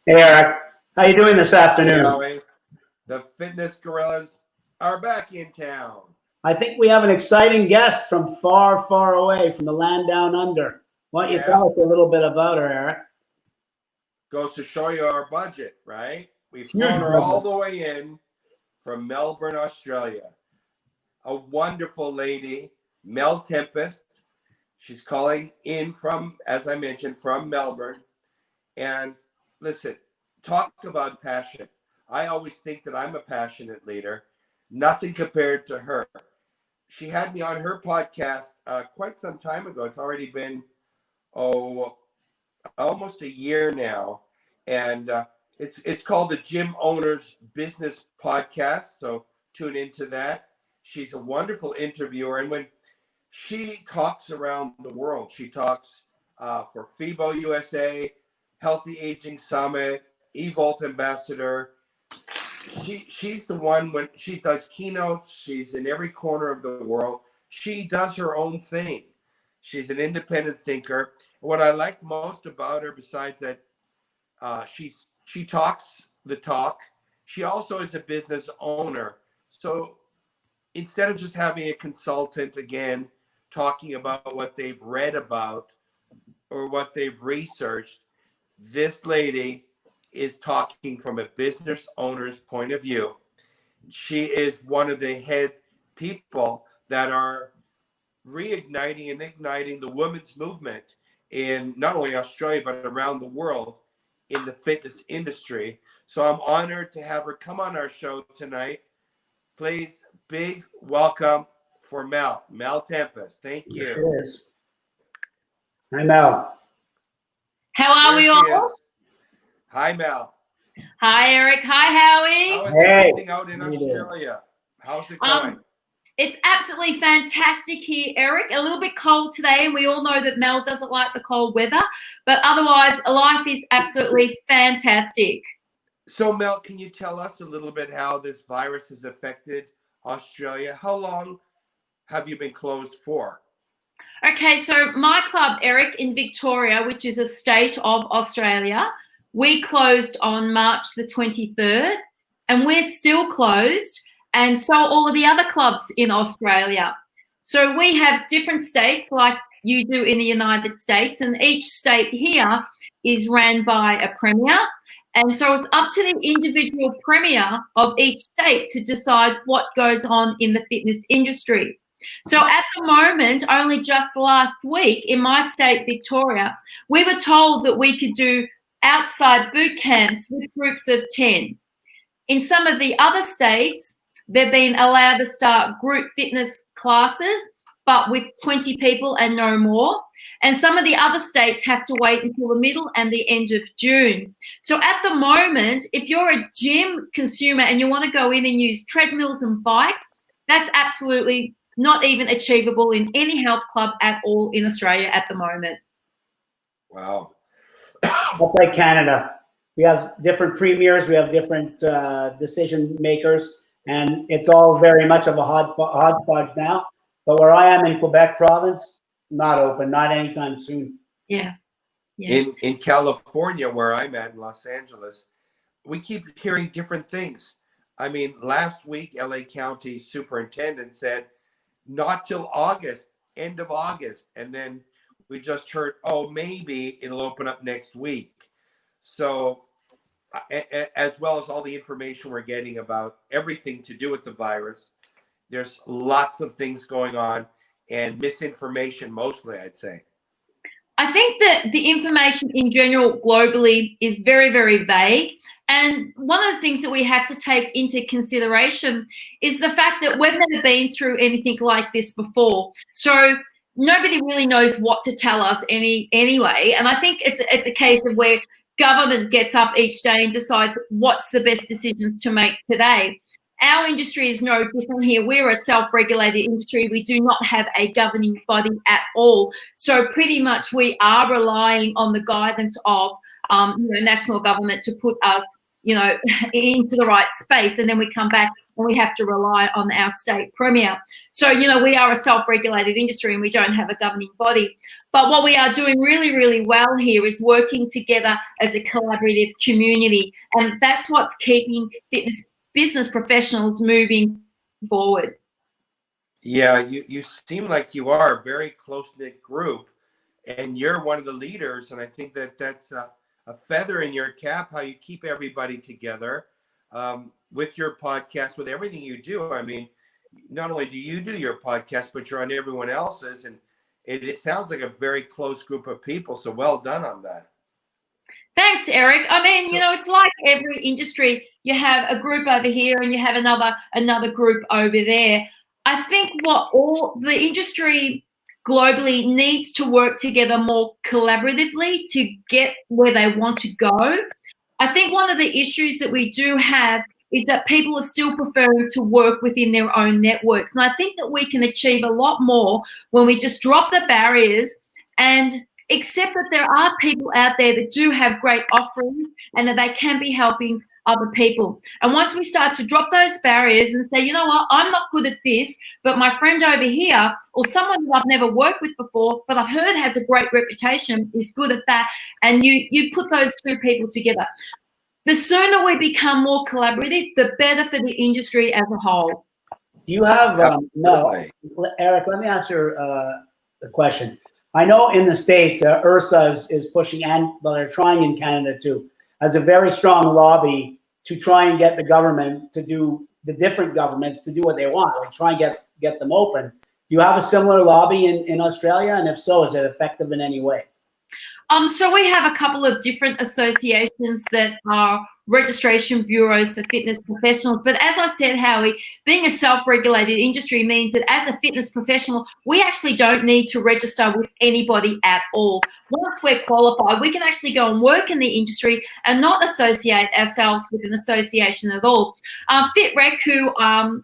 Hey, Eric. How you doing this afternoon? Going. The Fitness Guerrillas are back in town. I think we have an exciting guest from far, far away, from the land down under. Why don't you tell us a little bit about her, Eric? Goes to show you our budget, right? We've Huge flown her budget. all the way in from Melbourne, Australia. A wonderful lady, Mel Tempest. She's calling in from, as I mentioned, from Melbourne. And listen, talk about passion. I always think that I'm a passionate leader. Nothing compared to her. She had me on her podcast quite some time ago. It's already been, almost a year now. And it's called the Gym Owners Business Podcast. So tune into that. She's a wonderful interviewer. And when she talks around the world, she talks for FIBO USA, Healthy Aging Summit, eVault Ambassador. She's the one. When she does keynotes, she's in every corner of the world. She does her own thing. She's an independent thinker. What I like most about her, besides that, she talks the talk. She also is a business owner. So instead of just having a consultant, again, talking about what they've read about or what they've researched, this lady is talking from a business owner's point of view. She is one of the head people that are reigniting and igniting the women's movement in not only Australia, but around the world in the fitness industry. So I'm honored to have her come on our show tonight. Please, big welcome for Mel Tempest. Thank you. Sure is. Hi, Mel. How are we all? Hi, Mel. Hi, Eric. Hi, Howie. How is everything out in Australia? How's it going? It's absolutely fantastic here, Eric. A little bit cold today, and we all know that Mel doesn't like the cold weather, but otherwise, life is absolutely fantastic. So, Mel, can you tell us a little bit how this virus has affected Australia? How long have you been closed for? Okay, so my club, Eric, in Victoria, which is a state of Australia, we closed on March the 23rd, and we're still closed, and so all of the other clubs in Australia. So we have different states like you do in the United States, and each state here is ran by a premier, and so it's up to the individual premier of each state to decide what goes on in the fitness industry. So at the moment, only just last week in my state, Victoria, we were told that we could do outside boot camps with groups of 10. In some of the other states, they've been allowed to start group fitness classes, but with 20 people and no more. And some of the other states have to wait until the middle and the end of June. So at the moment, if you're a gym consumer and you want to go in and use treadmills and bikes, that's absolutely not even achievable in any health club at all in Australia at the moment. Wow. Much like Canada, we have different premiers, we have different decision makers, and it's all very much of a hodgepodge now. But where I am in Quebec province, not open, not anytime soon. Yeah. In California, where I'm at in Los Angeles, we keep hearing different things. I mean, last week, LA County superintendent said not till August, end of August. And then we just heard, maybe it'll open up next week. So as well as all the information we're getting about everything to do with the virus, there's lots of things going on and misinformation mostly, I'd say. I think that the information in general globally is very, very vague. And one of the things that we have to take into consideration is the fact that we've never been through anything like this before. So nobody really knows what to tell us anyway. And I think it's a case of where government gets up each day and decides what's the best decisions to make today. Our industry is no different here. We're a self-regulated industry. We do not have a governing body at all. So pretty much we are relying on the guidance of national government to put us, into the right space. And then we come back and we have to rely on our state premier. So, you know, we are a self-regulated industry and we don't have a governing body. But what we are doing really, really well here is working together as a collaborative community. And that's what's keeping fitness business professionals moving forward. Yeah, you seem like you are a very close-knit group, and you're one of the leaders. And I think that that's a feather in your cap, how you keep everybody together with your podcast, with everything you do. I mean, not only do you do your podcast, but you're on everyone else's. And it sounds like a very close group of people. So well done on that. Thanks, Eric. I mean, you know, it's like every industry. You have a group over here and you have another group over there. I think what all the industry globally needs to work together more collaboratively to get where they want to go. I think one of the issues that we do have is that people are still preferring to work within their own networks. And I think that we can achieve a lot more when we just drop the barriers and accept that there are people out there that do have great offerings and that they can be helping other people. And once we start to drop those barriers and say, you know what, I'm not good at this, but my friend over here or someone who I've never worked with before, but I've heard has a great reputation, is good at that, and you put those two people together. The sooner we become more collaborative, the better for the industry as a whole. Do you have, Mel, Eric, let me ask you a question. I know in the States, IHRSA is pushing, and well, they're trying in Canada too, has a very strong lobby to try and get the government to do, the different governments to do what they want, like try and get them open. Do you have a similar lobby in Australia? And if so, is it effective in any way? So we have a couple of different associations that are registration bureaus for fitness professionals. But as I said, Howie, being a self-regulated industry means that as a fitness professional, we actually don't need to register with anybody at all. Once we're qualified, we can actually go and work in the industry and not associate ourselves with an association at all. FitRec, who I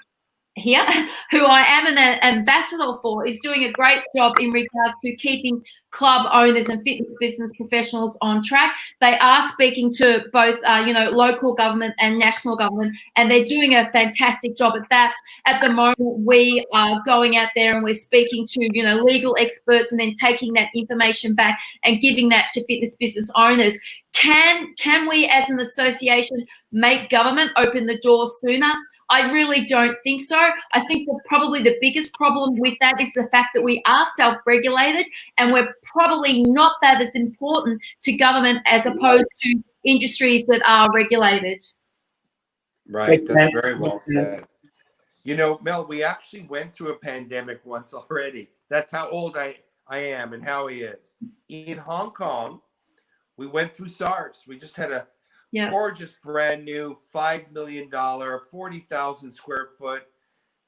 am an ambassador for, is doing a great job in regards to keeping club owners and fitness business professionals on track. They are speaking to both, local government and national government, and they're doing a fantastic job at that. At the moment, we are going out there and we're speaking to, legal experts and then taking that information back and giving that to fitness business owners. Can we as an association make government open the door sooner? I really don't think so. I think that probably the biggest problem with that is the fact that we are self-regulated and we're probably not that as important to government as opposed to industries that are regulated. Right, that's very well said. Mel, we actually went through a pandemic once already. That's how old I am and how he is. In Hong Kong, we went through SARS. We just had a gorgeous, brand new $5 million, 40,000 square foot,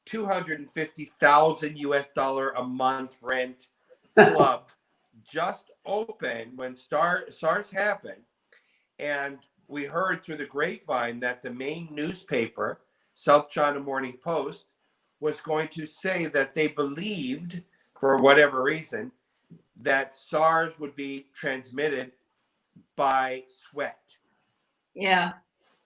250,000 US dollar a month rent club just opened when SARS happened. And we heard through the grapevine that the main newspaper, South China Morning Post, was going to say that they believed, for whatever reason, that SARS would be transmitted by sweat. Yeah.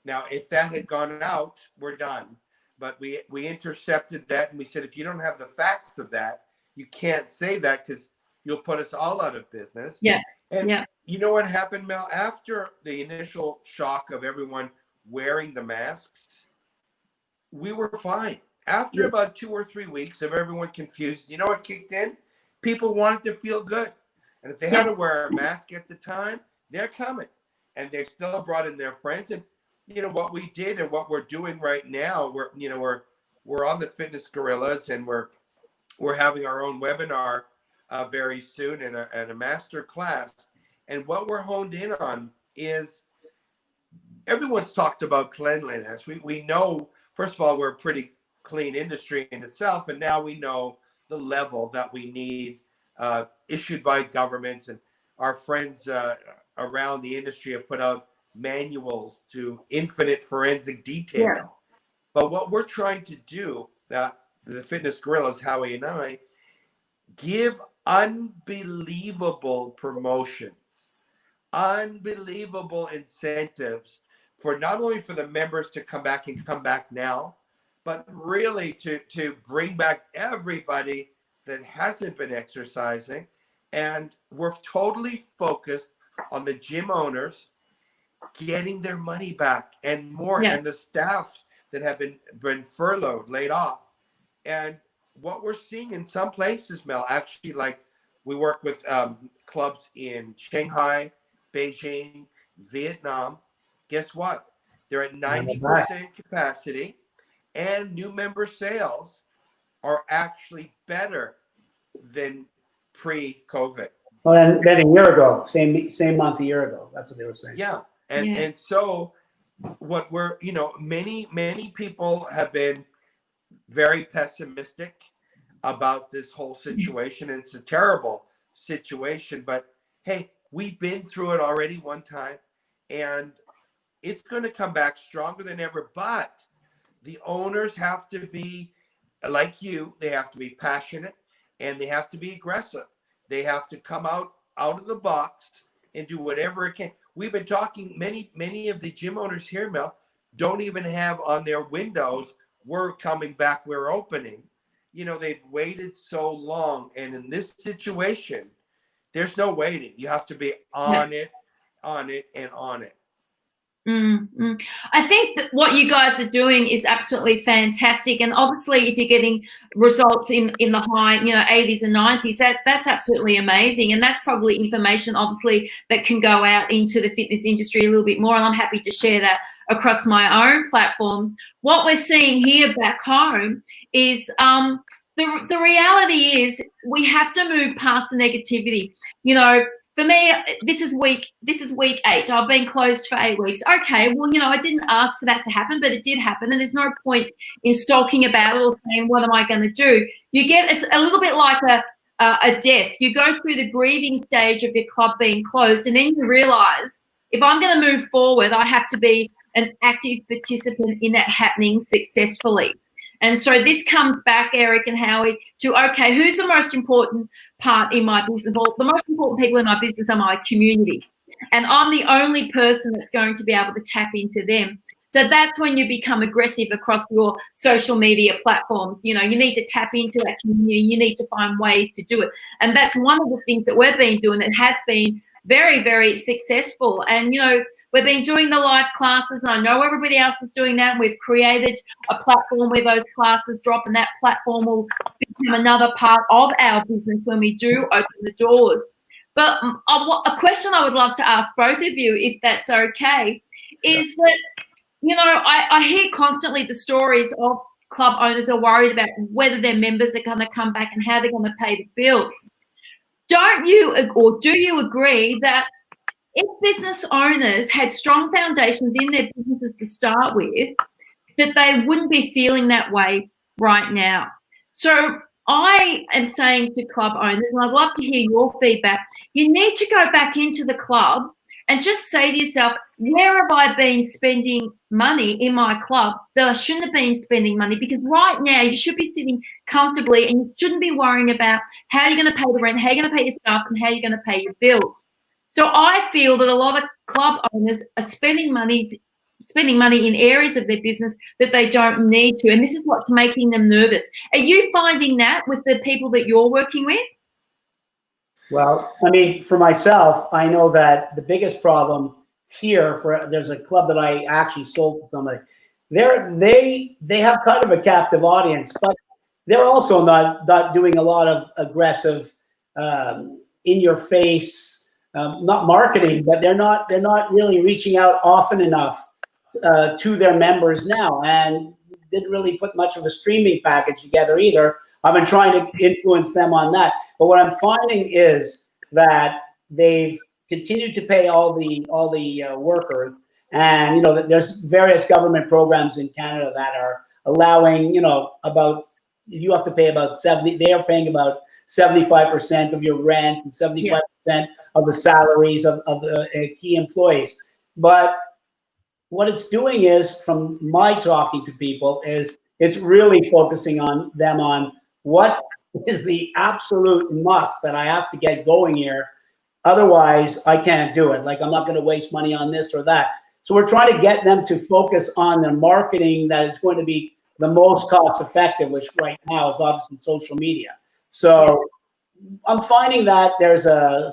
Now, if that had gone out, we're done. But we intercepted that and we said, if you don't have the facts of that, you can't say that because you'll put us all out of business. Yeah. And you know what happened, Mel? After the initial shock of everyone wearing the masks, we were fine. After about 2 or 3 weeks of everyone confused, you know what kicked in? People wanted to feel good. And if they had to wear a mask at the time, they're coming. And they still brought in their friends. And what we did and what we're doing right now, we're on the Fitness Guerrillas and we're having our own webinar very soon and a master class. And what we're honed in on is everyone's talked about cleanliness. We know, first of all, we're a pretty clean industry in itself. And now we know the level that we need issued by governments, and our friends around the industry have put out manuals to infinite forensic detail. Yeah. But what we're trying to do, the Fitness Guerrillas, Howie and I, give unbelievable promotions, unbelievable incentives for not only for the members to come back and come back now, but really to bring back everybody that hasn't been exercising. And we're totally focused on the gym owners getting their money back and more, Yeah. and the staff that have been furloughed, laid off. And what we're seeing in some places, Mel, actually, like we work with clubs in Shanghai, Beijing, Vietnam. Guess what? They're at 90% capacity, and new member sales are actually better than pre-COVID. Well, then a year ago, same month a year ago. That's what they were saying. Yeah. And so what we're, many people have been very pessimistic about this whole situation. And it's a terrible situation, but hey, we've been through it already one time, and it's going to come back stronger than ever. But the owners have to be like you. They have to be passionate, and they have to be aggressive. They have to come out of the box and do whatever it can. We've been talking, many of the gym owners here, Mel, don't even have on their windows, we're coming back, we're opening. They've waited so long. And in this situation, there's no waiting. You have to be on it, and on it. I think that what you guys are doing is absolutely fantastic, and obviously, if you're getting results in the high, 80s and 90s, that's absolutely amazing, and that's probably information, obviously, that can go out into the fitness industry a little bit more. And I'm happy to share that across my own platforms. What we're seeing here back home is the reality is we have to move past the negativity. For me, this is week 8. I've been closed for 8 weeks. Okay, well, I didn't ask for that to happen, but it did happen. And there's no point in sulking about it or saying, what am I going to do? You get a little bit like a death. You go through the grieving stage of your club being closed, and then you realize, if I'm going to move forward, I have to be an active participant in that happening successfully. And so this comes back, Eric and Howie, to, okay, who's the most important part in my business? Well, the most important people in my business are my community. And I'm the only person that's going to be able to tap into them. So that's when you become aggressive across your social media platforms. You need to tap into that community. You need to find ways to do it. And that's one of the things that we've been doing that has been very, very successful. And, we've been doing the live classes, and I know everybody else is doing that. We've created a platform where those classes drop, and that platform will become another part of our business when we do open the doors. But a question I would love to ask both of you, if that's okay, is that, I hear constantly the stories of club owners are worried about whether their members are going to come back and how they're going to pay the bills. Don't you, or do you agree that if business owners had strong foundations in their businesses to start with, that they wouldn't be feeling that way right now? So I am saying to club owners, and I'd love to hear your feedback, you need to go back into the club and just say to yourself, where have I been spending money in my club that I shouldn't have been spending money? Because right now you should be sitting comfortably, and you shouldn't be worrying about how you're going to pay the rent, how you're going to pay your staff, and how you're going to pay your bills. So I feel that a lot of club owners are spending money in areas of their business that they don't need to. And this is what's making them nervous. Are you finding that with the people that you're working with? Well, for myself, I know that the biggest problem here, there's a club that I actually sold to somebody. They have kind of a captive audience, but they're also not doing a lot of aggressive, in your face, not marketing, but they're not really reaching out often enough to their members now, and didn't really put much of a streaming package together either. I've been trying to influence them on that, but what I'm finding is that they've continued to pay all the workers, and there's various government programs in Canada that are allowing about, you have to pay about 70. They are paying about 75% of your rent and 75% of the salaries of the key employees. But what it's doing is, from my talking to people, is it's really focusing on them on what is the absolute must that I have to get going here. Otherwise, I can't do it. Like, I'm not going to waste money on this or that. So we're trying to get them to focus on the marketing that is going to be the most cost effective, which right now is obviously social media. So I'm finding that there's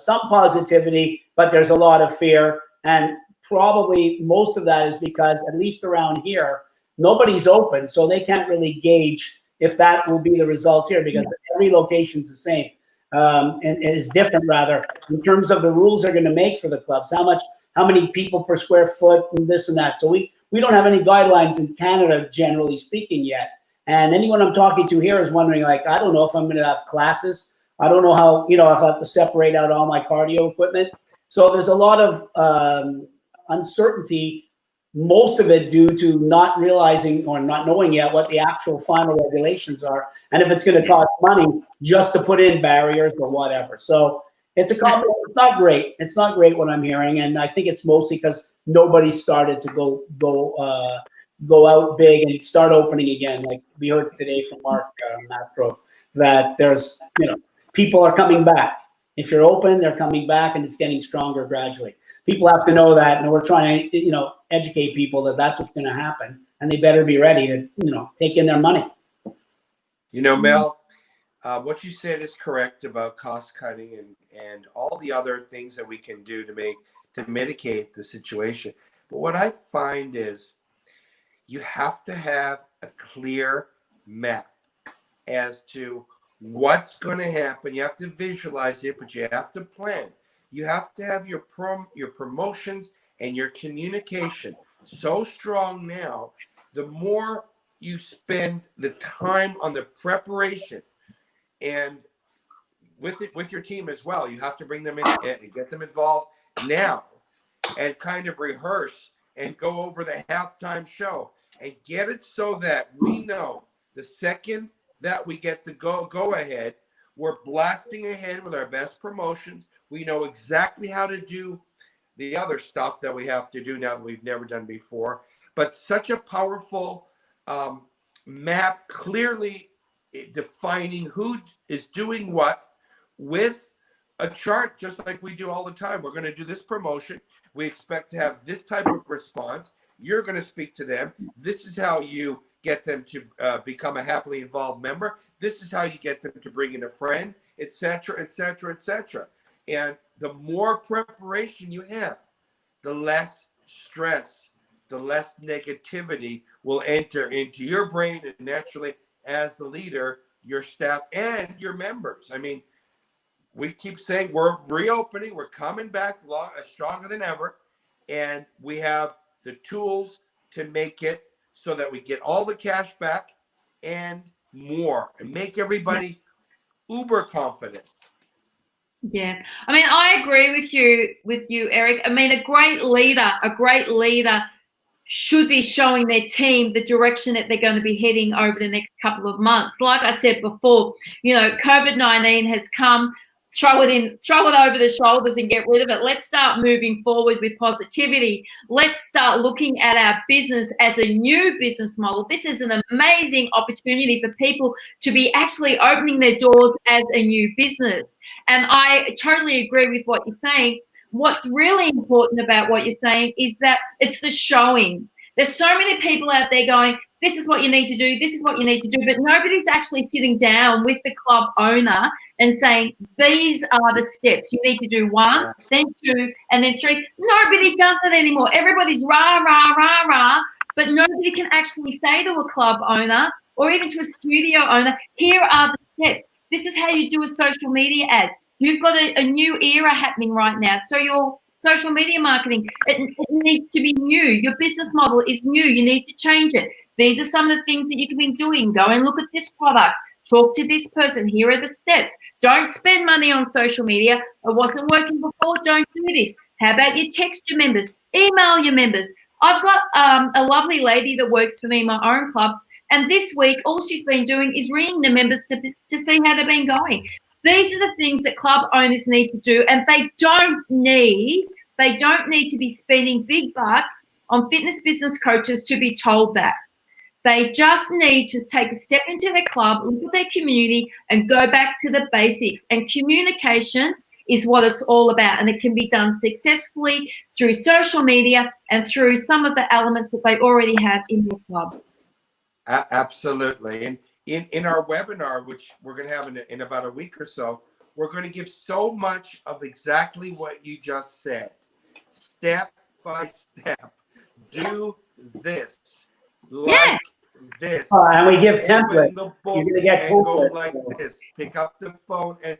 some positivity, but there's a lot of fear. And probably most of that is because, at least around here, nobody's open. So they can't really gauge if that will be the result here, because every location's the same. And is different, rather, in terms of the rules they're going to make for the clubs. How many people per square foot, and this and that. So we don't have any guidelines in Canada, generally speaking, yet. And anyone I'm talking to here is wondering, like, I don't know if I'm going to have classes. I don't know how, if I have to separate out all my cardio equipment. So there's a lot of uncertainty, most of it due to not realizing or not knowing yet what the actual final regulations are, and if it's going to cost money just to put in barriers or whatever. So it's not great. It's not great what I'm hearing, and I think it's mostly because nobody started to go out big and start opening again. Like we heard today from Mark Mastrove, that there's people are coming back. If you're open, they're coming back, and it's getting stronger gradually. People have to know that, and we're trying to educate people that that's what's going to happen, and they better be ready to take in their money. Mel, what you said is correct about cost cutting and all the other things that we can do to mitigate the situation. But what I find is you have to have a clear map as to what's going to happen. You have to visualize it, but you have to plan. You have to have your promotions and your communication so strong now. The more you spend the time on the preparation and with your team as well, you have to bring them in and get them involved now and kind of rehearse and go over the halftime show and get it so that we know the second that we get the go ahead, we're blasting ahead with our best promotions. We know exactly how to do the other stuff that we have to do now that we've never done before. But such a powerful map, clearly defining who is doing what with a chart, just like we do all the time. We're going to do this promotion. We expect to have this type of response. You're going to speak to them. This is how you get them to become a happily involved member. This is how you get them to bring in a friend, etc., etc., etc. And the more preparation you have, the less stress, the less negativity will enter into your brain, and naturally, as the leader, your staff and your members. I mean, we keep saying we're reopening, we're coming back stronger than ever, and we have the tools to make it so that we get all the cash back and more, and make everybody uber confident. Yeah, I mean, I agree with you, Eric. I mean, a great leader should be showing their team the direction that they're going to be heading over the next couple of months. Like I said before, COVID-19 has come. Throw it over the shoulders and get rid of it. Let's start moving forward with positivity. Let's start looking at our business as a new business model. This is an amazing opportunity for people to be actually opening their doors as a new business. And I totally agree with what you're saying. What's really important about what you're saying is that it's the showing. There's so many people out there going, this is what you need to do, this is what you need to do, but nobody's actually sitting down with the club owner and saying, these are the steps. You need to do 1, then 2, and then 3. Nobody does that anymore. Everybody's rah, rah, rah, rah, but nobody can actually say to a club owner or even to a studio owner, here are the steps. This is how you do a social media ad. You've got a new era happening right now. So your social media marketing, it needs to be new. Your business model is new. You need to change it. These are some of the things that you can be doing. Go and look at this product. Talk to this person. Here are the steps. Don't spend money on social media. It wasn't working before. Don't do this. How about you text your members? Email your members. I've got a lovely lady that works for me in my own club, and this week all she's been doing is ringing the members to see how they've been going. These are the things that club owners need to do, and they don't need to be spending big bucks on fitness business coaches to be told that. They just need to take a step into their club, look at their community, and go back to the basics. And communication is what it's all about, and it can be done successfully through social media and through some of the elements that they already have in their club. Absolutely. And in our webinar, which we're going to have in about a week or so, we're going to give so much of exactly what you just said. Step by step. Do this. Like this. And we give templates. Open the You're book going to get and go templates. like this. Pick up the phone and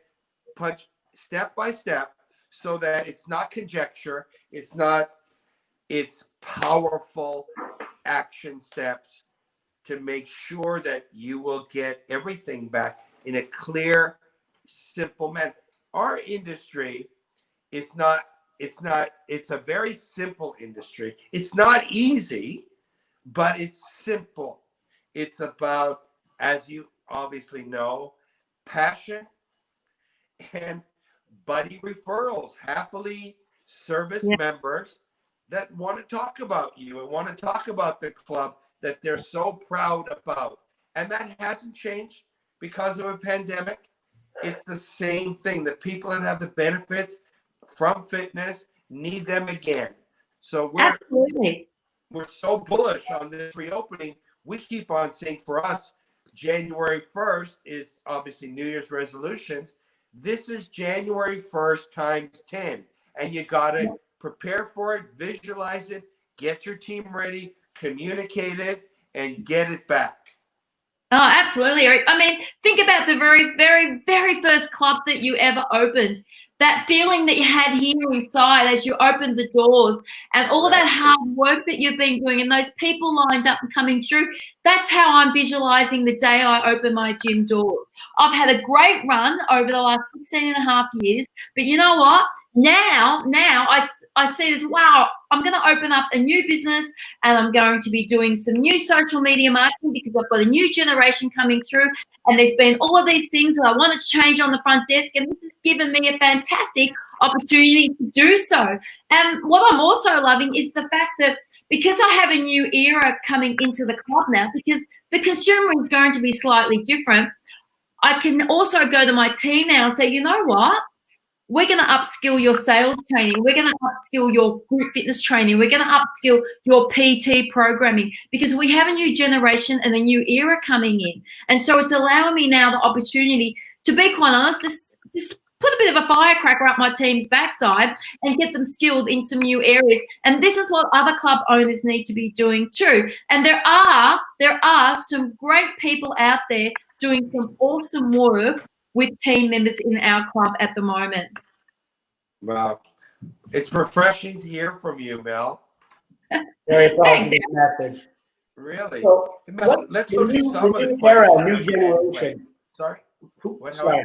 punch step by step so that it's not conjecture. It's powerful action steps to make sure that you will get everything back in a clear, simple manner. Our industry is it's a very simple industry. It's not easy, but it's simple. It's about, as you obviously know, passion and buddy referrals, happily service members that want to talk about you and want to talk about the club that they're so proud about. And that hasn't changed because of a pandemic. It's the same thing. The people that have the benefits from fitness need them again. So we're so bullish on this reopening. We keep on saying, for us, January 1st is obviously New Year's resolutions. This is January 1st times 10. And you got to prepare for it, visualize it, get your team ready, communicate it, and get it back. Oh, absolutely, Eric. I mean, think about the very, very, very first club that you ever opened. That feeling that you had here inside as you opened the doors, and all of that hard work that you've been doing, and those people lined up and coming through. That's how I'm visualizing the day I open my gym doors. I've had a great run over the last 16 and a half years, but you know what? Now I see this, wow, I'm going to open up a new business, and I'm going to be doing some new social media marketing because I've got a new generation coming through, and there's been all of these things that I wanted to change on the front desk, and this has given me a fantastic opportunity to do so. And what I'm also loving is the fact that because I have a new era coming into the club now, because the consumer is going to be slightly different, I can also go to my team now and say, you know what? We're going to upskill your sales training. We're going to upskill your group fitness training. We're going to upskill your PT programming because we have a new generation and a new era coming in. And so it's allowing me now the opportunity, to be quite honest, just put a bit of a firecracker up my team's backside and get them skilled in some new areas. And this is what other club owners need to be doing too. And there are some great people out there doing some awesome work with team members in our club at the moment. Wow. It's refreshing to hear from you, Mel. Very positive message. Really? So, Mel, let's look at some of the new questions. era, new generation. Sorry? Sorry.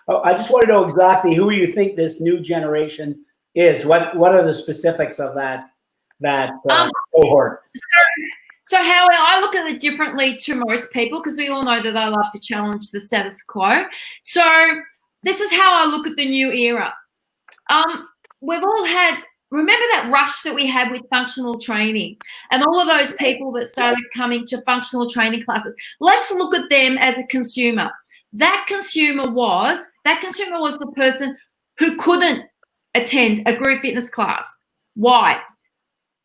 I just want to know exactly who you think this new generation is. What are the specifics of that cohort? So how I look at it differently to most people, because we all know that I love to challenge the status quo. So this is how I look at the new era. We've all had, remember that rush that we had with functional training and all of those people that started coming to functional training classes. Let's look at them as a consumer. That consumer was the person who couldn't attend a group fitness class. Why?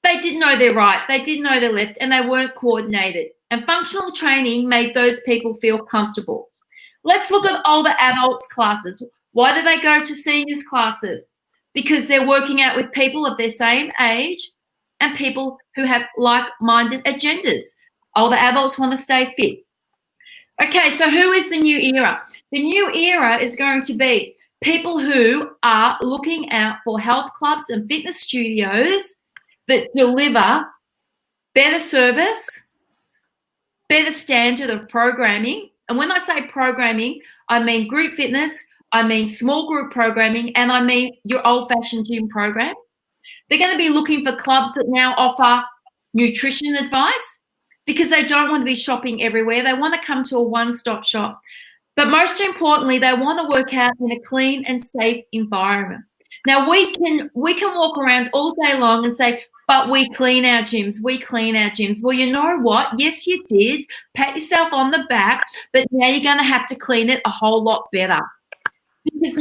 They didn't know their right, they didn't know their left, and they weren't coordinated. And functional training made those people feel comfortable. Let's look at older adults classes. Why do they go to seniors classes? Because they're working out with people of their same age and people who have like-minded agendas. Older adults want to stay fit. Okay, so who is the new era? The new era is going to be people who are looking out for health clubs and fitness studios that deliver better service, better standard of programming. And when I say programming, I mean group fitness, I mean small group programming, and I mean your old-fashioned gym programs. They're going to be looking for clubs that now offer nutrition advice because they don't want to be shopping everywhere. They want to come to a one-stop shop. But most importantly, they want to work out in a clean and safe environment. Now, we can walk around all day long and say, but we clean our gyms, we clean our gyms. Well, you know what? Yes, you did. Pat yourself on the back, but now you're going to have to clean it a whole lot better. Because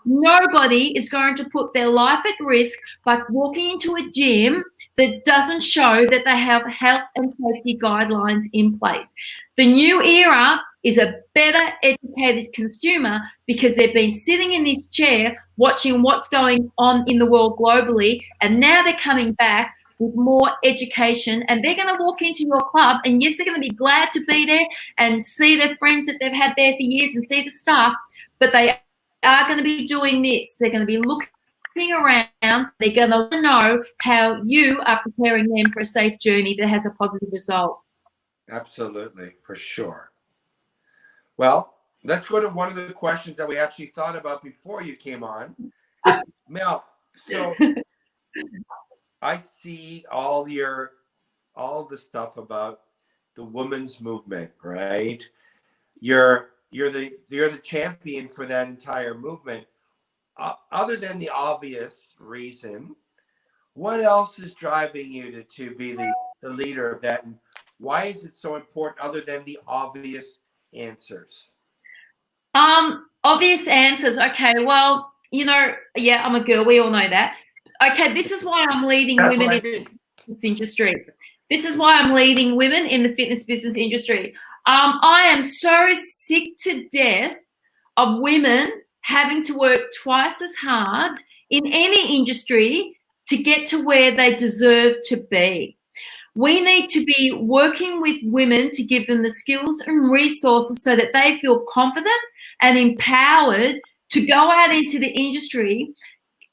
Nobody is going to put their life at risk by walking into a gym that doesn't show that they have health and safety guidelines in place. The new era is a better educated consumer because they've been sitting in this chair watching what's going on in the world globally, and now they're coming back with more education, and they're going to walk into your club, and yes, they're going to be glad to be there and see their friends that they've had there for years and see the staff, but they are going to be doing this. They're going to be looking around. They're going to know how you are preparing them for a safe journey that has a positive result. Absolutely, for sure. Well, let's go to one of the questions that we actually thought about before you came on. Mel, so I see all the stuff about the women's movement, right? You're the champion for that entire movement. Other than the obvious reason, what else is driving you to be the leader of that, and why is it so important other than the obvious answers? Obvious answers. Okay, well, yeah, I'm a girl. We all know that. Okay, this is why I'm leading women in the fitness industry. This is why I'm leading women in the fitness business industry. I am so sick to death of women having to work twice as hard in any industry to get to where they deserve to be. We need to be working with women to give them the skills and resources so that they feel confident and empowered to go out into the industry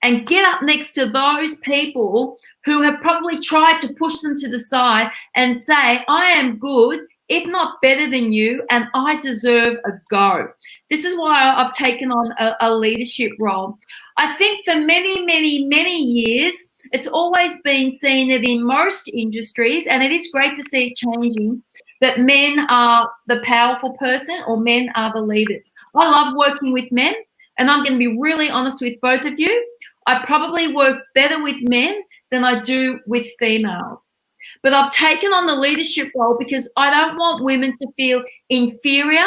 and get up next to those people who have probably tried to push them to the side and say, I am good, if not better than you, and I deserve a go. This is why I've taken on a leadership role. I think for many, many, many years, it's always been seen that in most industries, and it is great to see it changing, that men are the powerful person or men are the leaders. I love working with men, and I'm going to be really honest with both of you. I probably work better with men than I do with females. But I've taken on the leadership role because I don't want women to feel inferior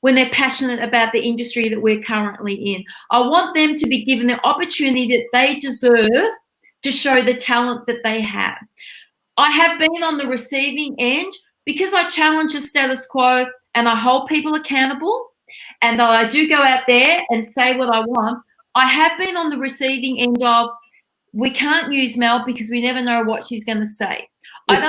when they're passionate about the industry that we're currently in. I want them to be given the opportunity that they deserve to show the talent that they have. I have been on the receiving end because I challenge the status quo and I hold people accountable, and I do go out there and say what I want. I have been on the receiving end of, we can't use Mel because we never know what she's going to say. I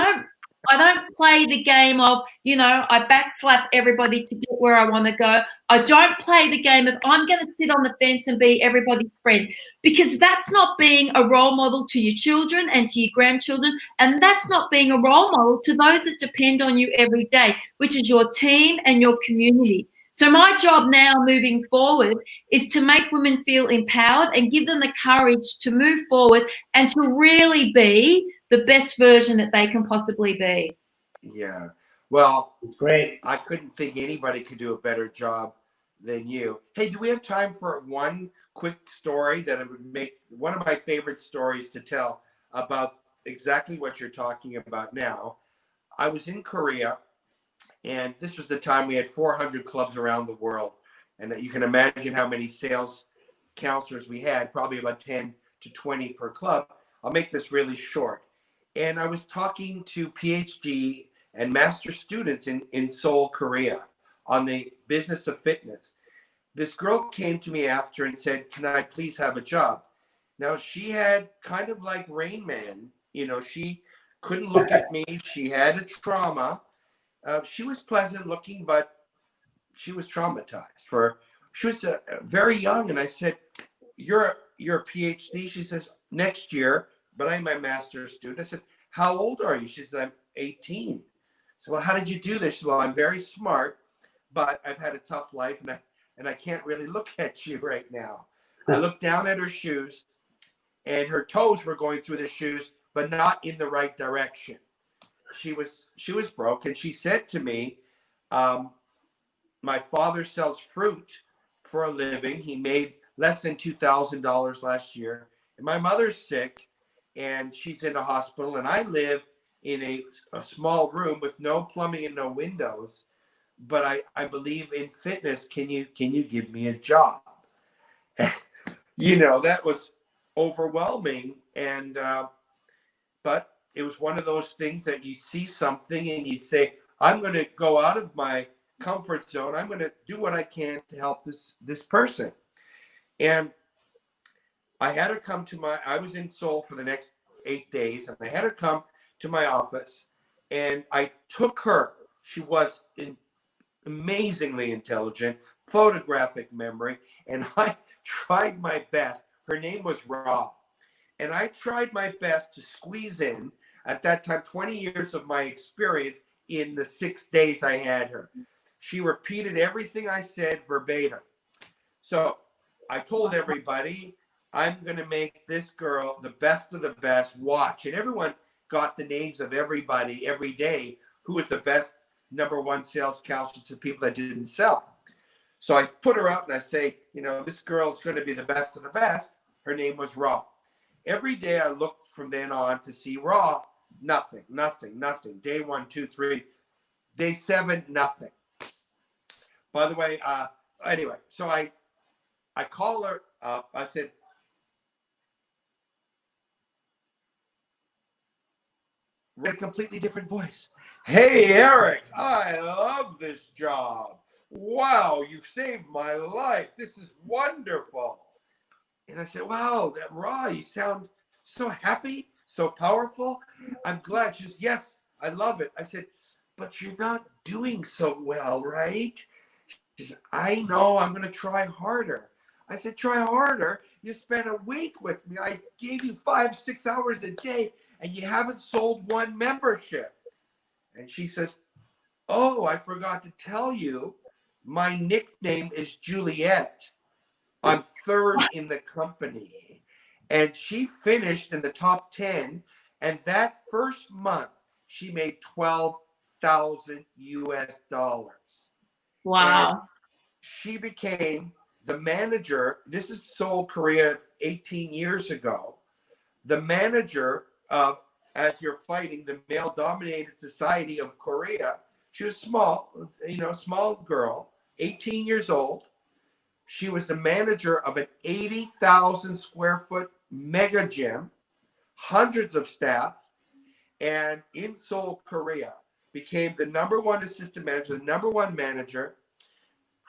don't play the game of, I backslap everybody to get where I want to go. I don't play the game of, I'm going to sit on the fence and be everybody's friend, because that's not being a role model to your children and to your grandchildren. And that's not being a role model to those that depend on you every day, which is your team and your community. So my job now moving forward is to make women feel empowered and give them the courage to move forward and to really be the best version that they can possibly be. Yeah. Well, it's great. I couldn't think anybody could do a better job than you. Hey, do we have time for one quick story that I would make one of my favorite stories to tell about exactly what you're talking about now? I was in Korea, and this was the time we had 400 clubs around the world. And you can imagine how many sales counselors we had, probably about 10 to 20 per club. I'll make this really short. And I was talking to PhD and master students in Seoul, Korea, on the business of fitness. This girl came to me after and said, can I please have a job? Now, she had kind of like Rain Man. She couldn't look at me. She had a trauma. She was pleasant looking, but she was traumatized. She was very young. And I said, you're a PhD? She says, next year. But I'm a master's student. I said, how old are you? She said, I'm 18. So, well, how did you do this? She said, well, I'm very smart, but I've had a tough life, and I can't really look at you right now. I looked down at her shoes, and her toes were going through the shoes, but not in the right direction. She was broke, and she said to me, my father sells fruit for a living. He made less than $2,000 last year, and my mother's sick, and she's in a hospital, and I live in a small room with no plumbing and no windows, but I believe in fitness. Can you give me a job? that was overwhelming. And but it was one of those things that you see something and you say, I'm going to go out of my comfort zone. I'm going to do what I can to help this person. And I had her come to I was in Seoul for the next 8 days, and I had her come to my office, and I took her. She was amazingly intelligent, photographic memory, and I tried my best. Her name was Ra, and I tried my best to squeeze in, at that time, 20 years of my experience in the 6 days I had her. She repeated everything I said verbatim. So I told everybody, I'm going to make this girl the best of the best. Watch. And everyone got the names of everybody every day who was the best #1 sales counselor to people that didn't sell. So I put her out and I say, this girl's going to be the best of the best. Her name was Ra. Every day I looked from then on to see Ra. Nothing. Day 1, 2, 3. Day 7, nothing. By the way, anyway, so I call her up. I said, a completely different voice. Hey, Eric, I love this job. Wow, you've saved my life. This is wonderful. And I said, wow, that Ra, you sound so happy, so powerful. I'm glad. She says, yes, I love it. I said, but you're not doing so well, right? She said, I know, I'm going to try harder. I said, try harder? You spent a week with me. I gave you 5-6 hours a day, and you haven't sold one membership. And she says, oh, I forgot to tell you, my nickname is Juliet. I'm 3rd in the company. And she finished in the top 10. And that first month, she made $12,000 US. Wow. And she became the manager. This is Seoul, Korea, 18 years ago. The manager of, as you're fighting, the male-dominated society of Korea. She was small, small girl, 18 years old. She was the manager of an 80,000 square foot mega gym, hundreds of staff, and in Seoul, Korea, became the #1 assistant manager, the #1 manager.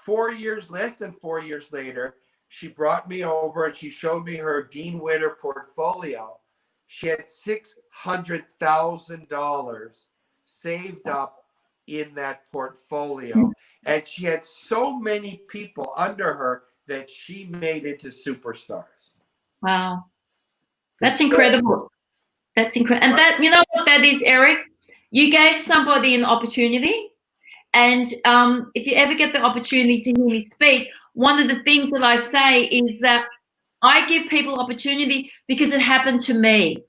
Less than 4 years later, she brought me over and she showed me her Dean Witter portfolio. She had $600,000 saved up in that portfolio. And she had so many people under her that she made into superstars. Wow. That's incredible. That's incredible. And that, you know what that is, Eric? You gave somebody an opportunity. And if you ever get the opportunity to hear me speak, one of the things that I say is that I give people opportunity because it happened to me.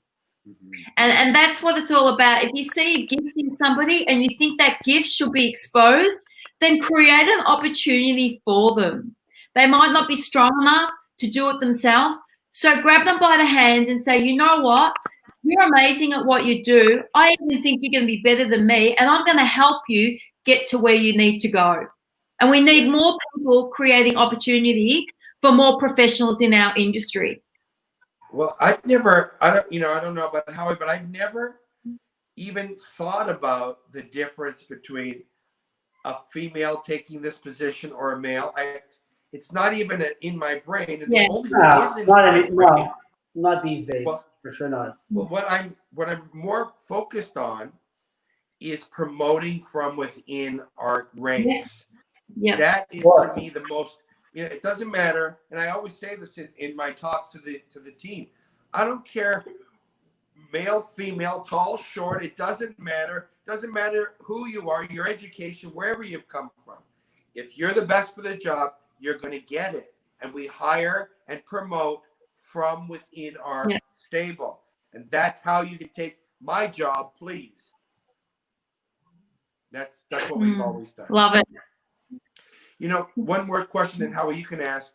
And that's what it's all about. If you see a gift in somebody and you think that gift should be exposed, then create an opportunity for them. They might not be strong enough to do it themselves. So grab them by the hands and say, you know what? You're amazing at what you do. I even think you're going to be better than me, and I'm going to help you get to where you need to go. And we need more people creating opportunity for more professionals in our industry. Well, I don't know about Howie, but I've never even thought about the difference between a female taking this position or a male. It's not even in my brain. And Yeah. the only thing not these days. Well, for sure not. Well, what I'm more focused on is promoting from within our ranks. Yes. Yeah. That is to me the most. It doesn't matter, and I always say this in my talks to the team. I don't care, male, female, tall, short. It doesn't matter. Doesn't matter who you are, your education, wherever you've come from. If you're the best for the job, you're going to get it. And we hire and promote from within our stable, and that's how you can take my job, please. That's what we've always done. Love it. One more question, and Howie, you can ask.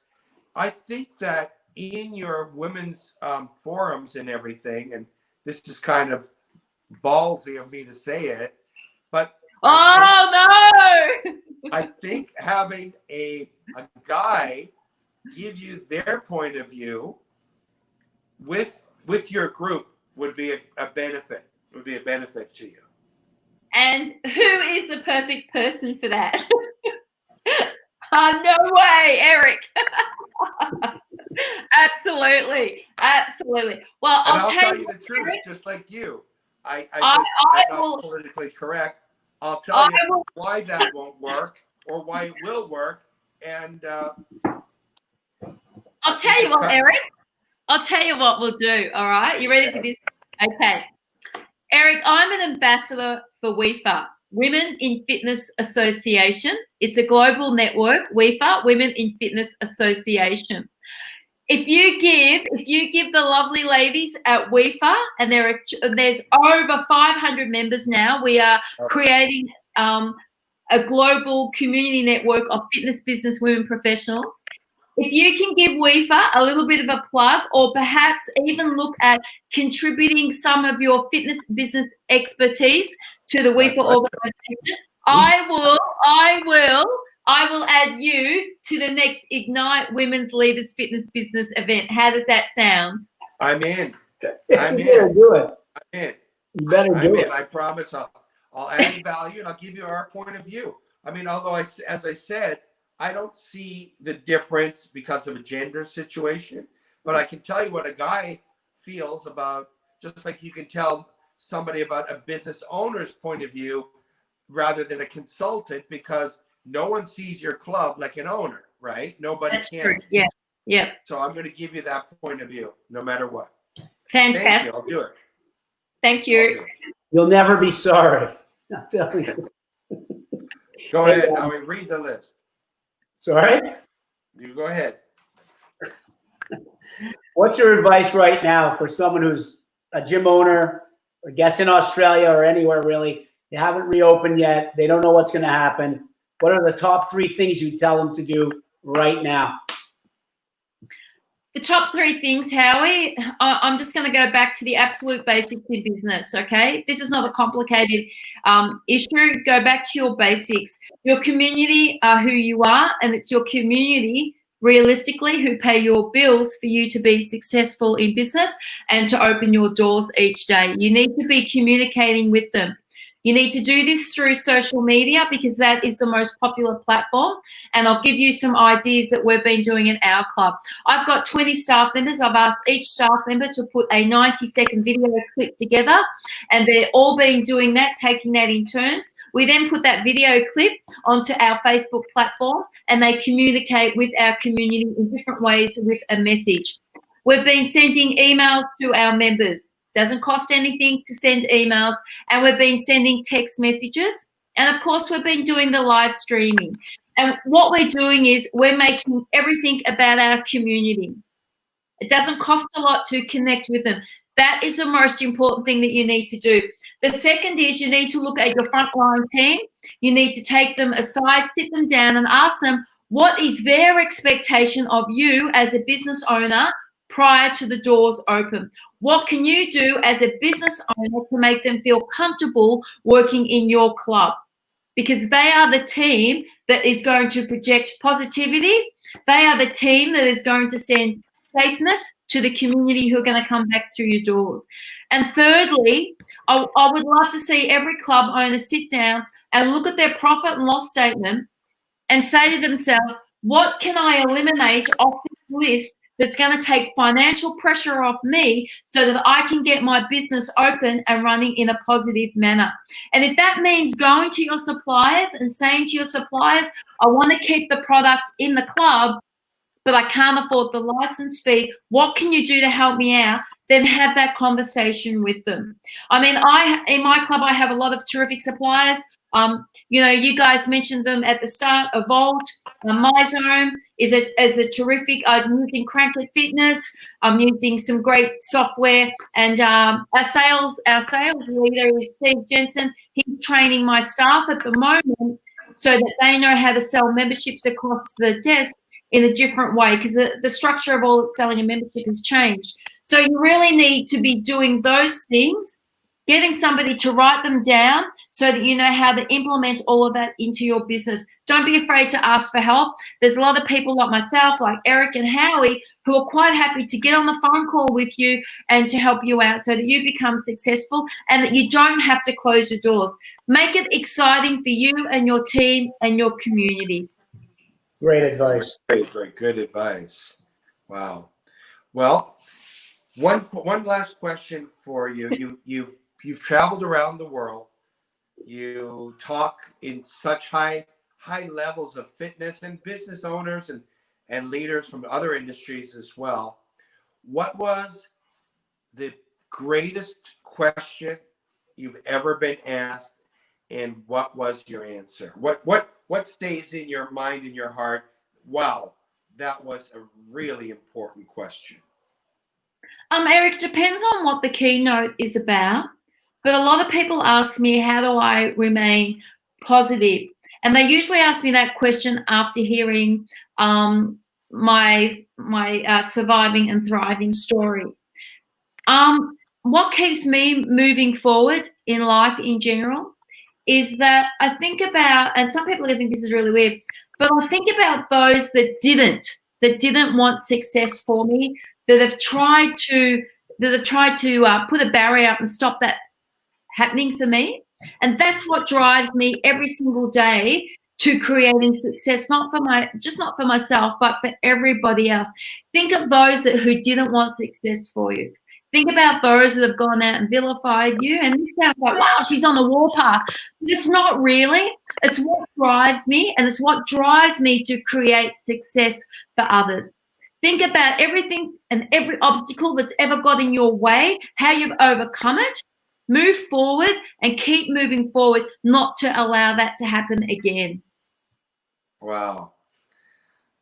I think that in your women's forums and everything, and this is kind of ballsy of me to say it, but no! I think having a guy give you their point of view with your group would be a benefit. Would be a benefit to you. And who is the perfect person for that? No way, Eric. Absolutely. Well, And I'll tell tell you the truth, Eric, just like you. I'm I not politically correct. I'll tell you why that won't work or why it will work. And I'll tell you what, Eric. I'll tell you what we'll do. All right. You ready for this? Okay. Eric, I'm an ambassador for WIFA, Women in Fitness Association. It's a global network, WIFA, Women in Fitness Association. If you give the lovely ladies at WIFA, and there's over 500 members now, we are creating a global community network of fitness business women professionals. If you can give WIFA a little bit of a plug, or perhaps even look at contributing some of your fitness business expertise to the WIFA organization, I will add you to the next Ignite Women's Leaders Fitness Business event. How does that sound? I'm in. I'm in. Do it. I'm in. You better do it. I promise I'll add value and I'll give you our point of view. I mean, although as I said, I don't see the difference because of a gender situation, but I can tell you what a guy feels about, just like you can tell somebody about a business owner's point of view rather than a consultant, because no one sees your club like an owner, right? Nobody That's can. True. Yeah. So I'm going to give you that point of view, no matter what. Fantastic. Thank you. I'll do it. Thank you. You'll never be sorry. I'll tell you. Go ahead. Now read the list. Sorry? You go ahead. What's your advice right now for someone who's a gym owner, I guess in Australia or anywhere really? They haven't reopened yet. They don't know what's going to happen. What are the top 3 things you tell them to do right now? The top 3 things, Howie, I'm just going to go back to the absolute basics in business, okay? This is not a complicated issue. Go back to your basics. Your community are who you are, and it's your community, realistically, who pay your bills for you to be successful in business and to open your doors each day. You need to be communicating with them. You need to do this through social media because that is the most popular platform. And I'll give you some ideas that we've been doing in our club. I've got 20 staff members. I've asked each staff member to put a 90-second video clip together, and they're all been doing that, taking that in turns. We then put that video clip onto our Facebook platform, and they communicate with our community in different ways with a message. We've been sending emails to our members. Doesn't cost anything to send emails, and we've been sending text messages, and of course we've been doing the live streaming. And what we're doing is we're making everything about our community. It doesn't cost a lot to connect with them. That is the most important thing that you need to do. The second is you need to look at your frontline team. You need to take them aside, sit them down, and ask them what is their expectation of you as a business owner prior to the doors open. What can you do as a business owner to make them feel comfortable working in your club? Because they are the team that is going to project positivity. They are the team that is going to send safeness to the community who are going to come back through your doors. And thirdly, I would love to see every club owner sit down and look at their profit and loss statement and say to themselves, what can I eliminate off this list that's going to take financial pressure off me so that I can get my business open and running in a positive manner? And if that means going to your suppliers and saying to your suppliers, I want to keep the product in the club, but I can't afford the license fee, what can you do to help me out? Then have that conversation with them. I mean, in my club, I have a lot of terrific suppliers. You guys mentioned them at the start. Evolved, MyZone is a terrific. I'm using Cranklet Fitness. I'm using some great software, and our sales leader is Steve Jensen. He's training my staff at the moment so that they know how to sell memberships across the desk in a different way, because the structure of all selling a membership has changed. So you really need to be doing those things getting somebody to write them down so that you know how to implement all of that into your business. Don't be afraid to ask for help. There's a lot of people like myself, like Eric and Howie, who are quite happy to get on the phone call with you and to help you out so that you become successful and that you don't have to close your doors. Make it exciting for you and your team and your community. Great advice. Very good advice. Wow. Well, one last question for you. You've traveled around the world. You talk in such high levels of fitness and business owners and leaders from other industries as well. What was the greatest question you've ever been asked, and what was your answer? What stays in your mind and your heart? Wow, that was a really important question. Eric, depends on what the keynote is about, but a lot of people ask me, how do I remain positive? And they usually ask me that question after hearing my surviving and thriving story. What keeps me moving forward in life in general is that I think about, and some people think this is really weird, but I think about those that didn't want success for me, that have tried to put a barrier up and stop that happening for me. And that's what drives me every single day to creating success, not for myself, but for everybody else. Think of those who didn't want success for you. Think about those that have gone out and vilified you. And this sounds like, wow, she's on the warpath. But it's not really. It's what drives me, and it's what drives me to create success for others. Think about everything and every obstacle that's ever got in your way, how you've overcome it. Move forward and keep moving forward, not to allow that to happen again. Wow.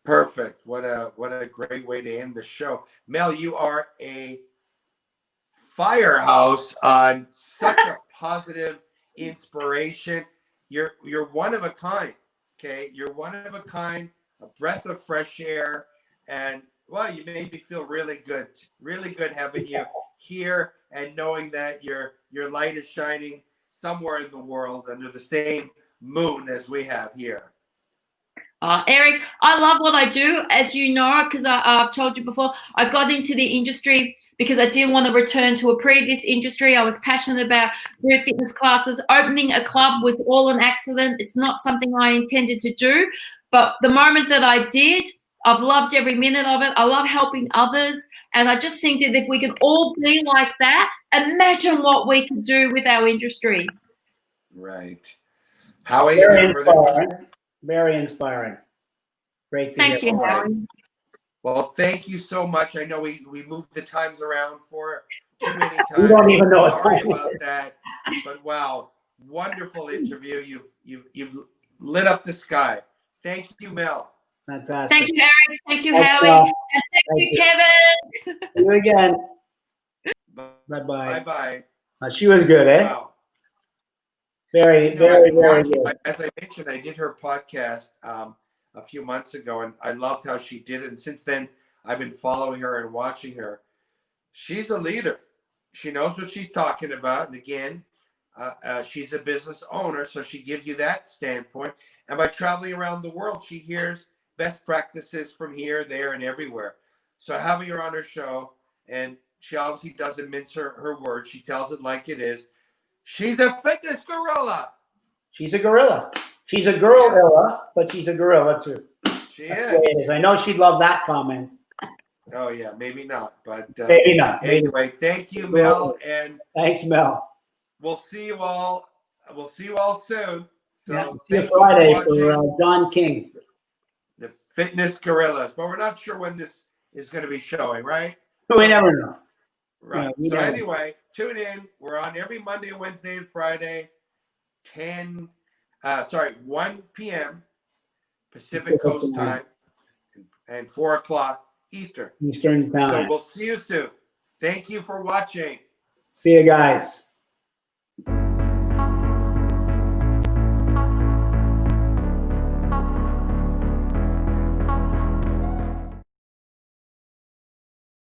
Perfect. What a great way to end the show. Mel, you are a firehouse on such a positive inspiration. You're one of a kind. Okay. You're one of a kind, a breath of fresh air. And well, you made me feel really good having you here and knowing that your light is shining somewhere in the world under the same moon as we have here. Eric, I love what I do, as you know, because I've told you before, I got into the industry because I didn't want to return to a previous industry. I was passionate about group fitness classes. Opening a club was all an accident. It's not something I intended to do. But the moment that I did, I've loved every minute of it. I love helping others. And I just think that if we can all be like that, imagine what we could do with our industry. Right. Howie, Very inspiring. Very inspiring. Great to Thank hear. you, Howie. Well, thank you so much. I know we moved the times around for too many times. We don't even know what Sorry time about that. But wow, wonderful interview. You've lit up the sky. Thank you, Mel. Fantastic. Thank you, Eric. Thank you, Thanks, Howie. Mel. And thank you, Kevin. See you again. Bye-bye. Bye-bye. She was good, eh? Wow. Very good. As I mentioned, I did her podcast a few months ago, and I loved how she did it. And since then, I've been following her and watching her. She's a leader. She knows what she's talking about. And again, she's a business owner, so she gives you that standpoint. And by traveling around the world, she hears best practices from here, there, and everywhere. So having her on her show, and she obviously doesn't mince her words. She tells it like it is. She's a fitness gorilla. She's a gorilla. She's a girl-illa, but she's a gorilla too. She That's the way it is. I know she'd love that comment. Oh yeah, maybe not, but maybe not. Anyway, thank you, Mel, and thanks, Mel. we'll see you all. We'll see you all soon. So Yeah, see you Friday for John King. The Fitness Guerrillas, but we're not sure when this is going to be showing, right? We never know. Right. Yeah, so anyway, tune in. We're on every Monday, Wednesday, and Friday, 1 p.m. Pacific Coast time, and 4 o'clock Eastern time. So we'll see you soon. Thank you for watching. See you guys.